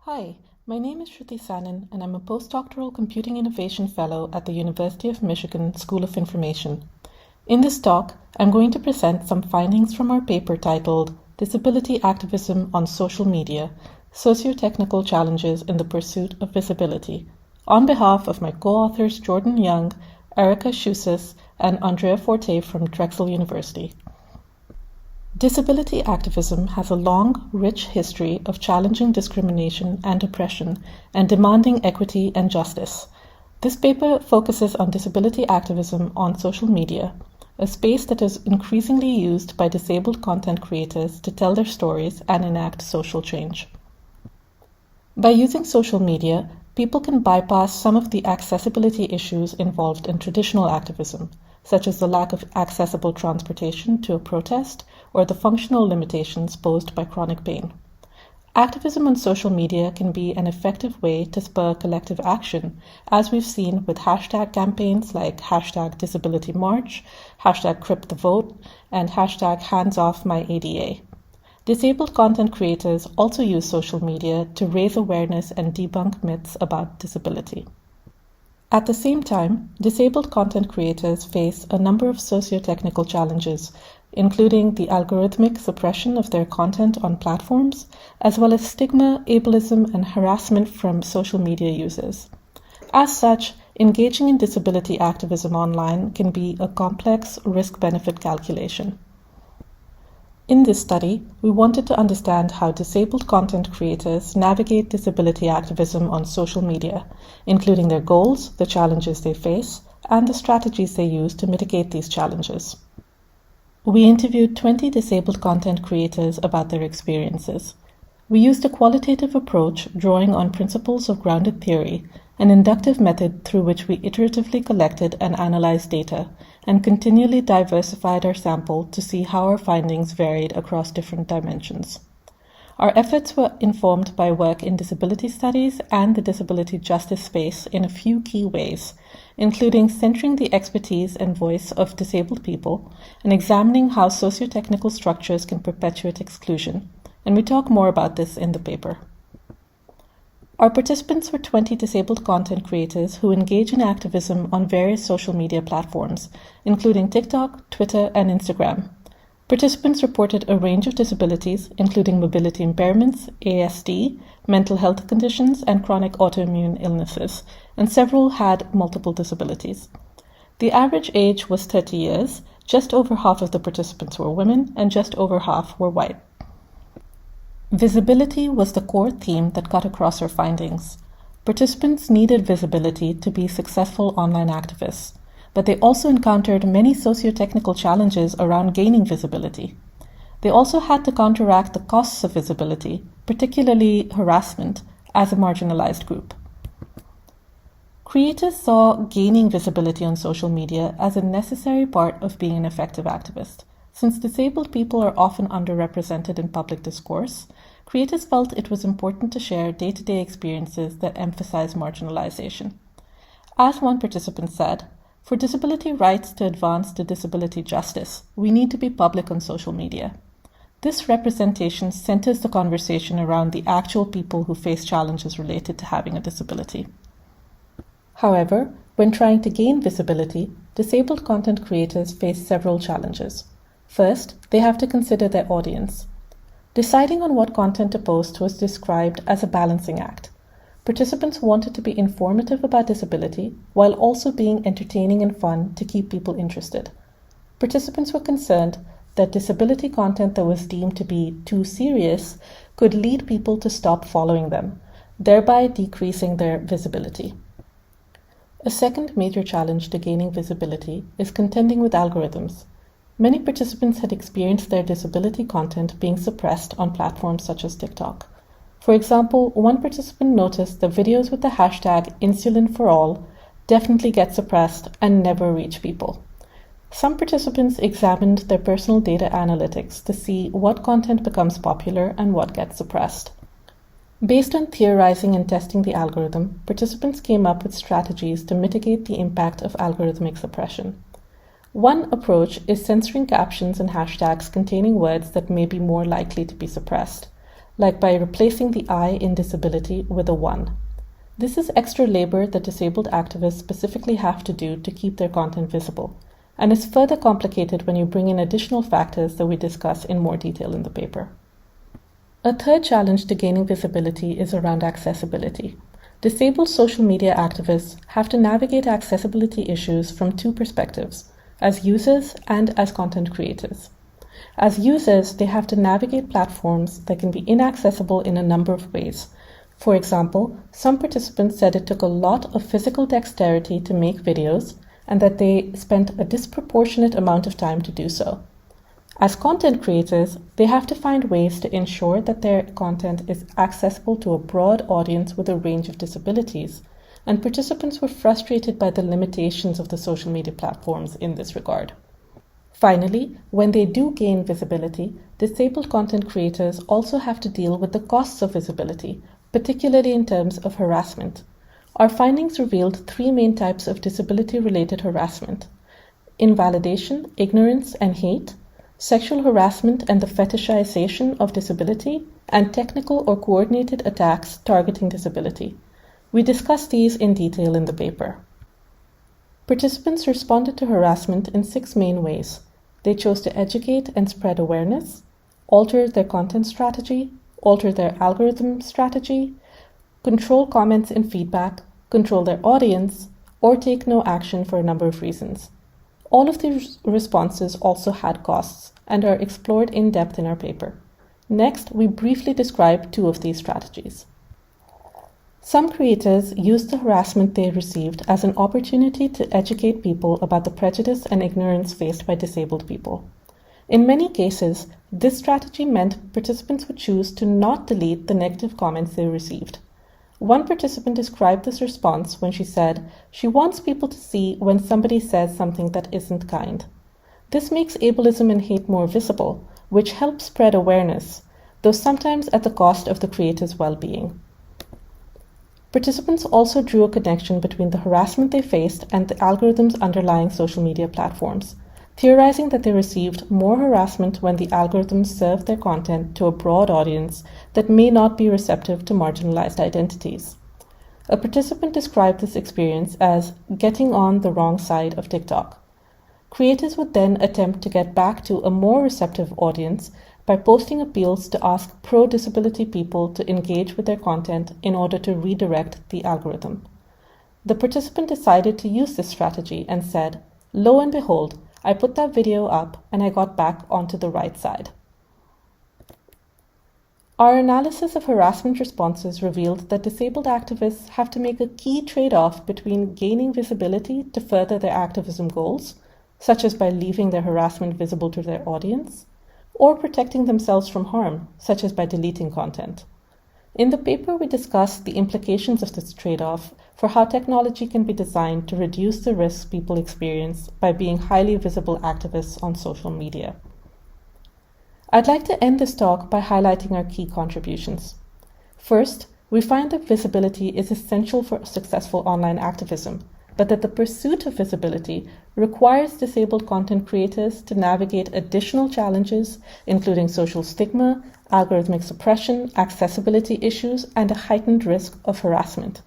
Hi, my name is Shruti Sannon, and I'm a postdoctoral Computing Innovation Fellow at the University of Michigan School of Information. In this talk, I'm going to present some findings from our paper titled Disability Activism on Social Media, Sociotechnical Challenges in the Pursuit of Visibility, on behalf of my co-authors Jordyn Young, Erica Shusas, and Andrea Forte from Drexel University. Disability activism has a long, rich history of challenging discrimination and oppression and demanding equity and justice. This paper focuses on disability activism on social media, a space that is increasingly used by disabled content creators to tell their stories and enact social change. By using social media, people can bypass some of the accessibility issues involved in traditional activism, such as the lack of accessible transportation to a protest or the functional limitations posed by chronic pain. Activism on social media can be an effective way to spur collective action, as we've seen with hashtag campaigns like hashtag Disability March, hashtag Crip the Vote, and hashtag HandsOffMyADA. Disabled content creators also use social media to raise awareness and debunk myths about disability. At the same time, disabled content creators face a number of socio-technical challenges, including the algorithmic suppression of their content on platforms, as well as stigma, ableism, and harassment from social media users. As such, engaging in disability activism online can be a complex risk-benefit calculation. In this study, we wanted to understand how disabled content creators navigate disability activism on social media, including their goals, the challenges they face, and the strategies they use to mitigate these challenges. We interviewed 20 disabled content creators about their experiences. We used a qualitative approach drawing on principles of grounded theory, an inductive method through which we iteratively collected and analyzed data, and continually diversified our sample to see how our findings varied across different dimensions. Our efforts were informed by work in disability studies and the disability justice space in a few key ways, including centering the expertise and voice of disabled people and examining how sociotechnical structures can perpetuate exclusion, and we talk more about this in the paper. Our participants were 20 disabled content creators who engage in activism on various social media platforms, including TikTok, Twitter, and Instagram. Participants reported a range of disabilities, including mobility impairments, ASD, mental health conditions, and chronic autoimmune illnesses, and several had multiple disabilities. The average age was 30 years, just over half of the participants were women, and just over half were white. Visibility was the core theme that cut across our findings. Participants needed visibility to be successful online activists, but they also encountered many socio-technical challenges around gaining visibility. They also had to counteract the costs of visibility, particularly harassment, as a marginalized group. Creators saw gaining visibility on social media as a necessary part of being an effective activist. Since disabled people are often underrepresented in public discourse, creators felt it was important to share day-to-day experiences that emphasize marginalization. As one participant said, "For disability rights to advance to disability justice, we need to be public on social media." This representation centers the conversation around the actual people who face challenges related to having a disability. However, when trying to gain visibility, disabled content creators face several challenges. First, they have to consider their audience. Deciding on what content to post was described as a balancing act. Participants wanted to be informative about disability while also being entertaining and fun to keep people interested. Participants were concerned that disability content that was deemed to be too serious could lead people to stop following them, thereby decreasing their visibility. A second major challenge to gaining visibility is contending with algorithms. Many participants had experienced their disability content being suppressed on platforms such as TikTok. For example, one participant noticed that videos with the hashtag #InsulinForAll definitely get suppressed and never reach people. Some participants examined their personal data analytics to see what content becomes popular and what gets suppressed. Based on theorizing and testing the algorithm, participants came up with strategies to mitigate the impact of algorithmic suppression. One approach is censoring captions and hashtags containing words that may be more likely to be suppressed. like by replacing the I in disability with a 1. This is extra labor that disabled activists specifically have to do to keep their content visible, and is further complicated when you bring in additional factors that we discuss in more detail in the paper. A third challenge to gaining visibility is around accessibility. Disabled social media activists have to navigate accessibility issues from two perspectives, as users and as content creators. As users, they have to navigate platforms that can be inaccessible in a number of ways. For example, some participants said it took a lot of physical dexterity to make videos and that they spent a disproportionate amount of time to do so. As content creators, they have to find ways to ensure that their content is accessible to a broad audience with a range of disabilities, and participants were frustrated by the limitations of the social media platforms in this regard. Finally, when they do gain visibility, disabled content creators also have to deal with the costs of visibility, particularly in terms of harassment. Our findings revealed three main types of disability-related harassment: invalidation, ignorance, and hate, sexual harassment and the fetishization of disability, and technical or coordinated attacks targeting disability. We discussed these in detail in the paper. Participants responded to harassment in 6 main ways. They chose to educate and spread awareness, alter their content strategy, alter their algorithm strategy, control comments and feedback, control their audience, or take no action for a number of reasons. All of these responses also had costs and are explored in depth in our paper. Next, we briefly describe 2 of these strategies. Some creators used the harassment they received as an opportunity to educate people about the prejudice and ignorance faced by disabled people. In many cases, this strategy meant participants would choose to not delete the negative comments they received. One participant described this response when she said she wants people to see when somebody says something that isn't kind. This makes ableism and hate more visible, which helps spread awareness, though sometimes at the cost of the creator's well-being. Participants also drew a connection between the harassment they faced and the algorithms underlying social media platforms, theorizing that they received more harassment when the algorithms served their content to a broad audience that may not be receptive to marginalized identities. A participant described this experience as getting on the wrong side of TikTok. Creators would then attempt to get back to a more receptive audience by posting appeals to ask pro-disability people to engage with their content in order to redirect the algorithm. The participant decided to use this strategy and said, "Lo and behold, I put that video up and I got back onto the right side." Our analysis of harassment responses revealed that disabled activists have to make a key trade-off between gaining visibility to further their activism goals, such as by leaving their harassment visible to their audience, or protecting themselves from harm, such as by deleting content. In the paper, we discussed the implications of this trade-off for how technology can be designed to reduce the risks people experience by being highly visible activists on social media. I'd like to end this talk by highlighting our key contributions. First, we find that visibility is essential for successful online activism, but that the pursuit of visibility requires disabled content creators to navigate additional challenges, including social stigma, algorithmic suppression, accessibility issues, and a heightened risk of harassment.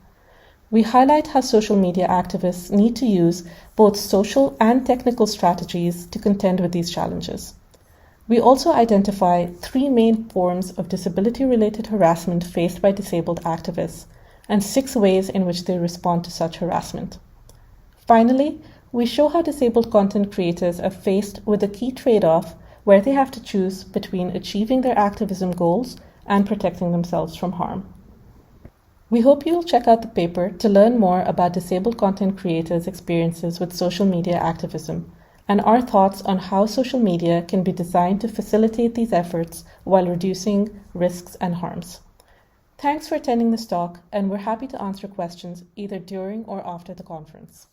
We highlight how social media activists need to use both social and technical strategies to contend with these challenges. We also identify 3 main forms of disability-related harassment faced by disabled activists, and 6 ways in which they respond to such harassment. Finally, we show how disabled content creators are faced with a key trade-off where they have to choose between achieving their activism goals and protecting themselves from harm. We hope you will check out the paper to learn more about disabled content creators' experiences with social media activism and our thoughts on how social media can be designed to facilitate these efforts while reducing risks and harms. Thanks for attending this talk, and we're happy to answer questions either during or after the conference.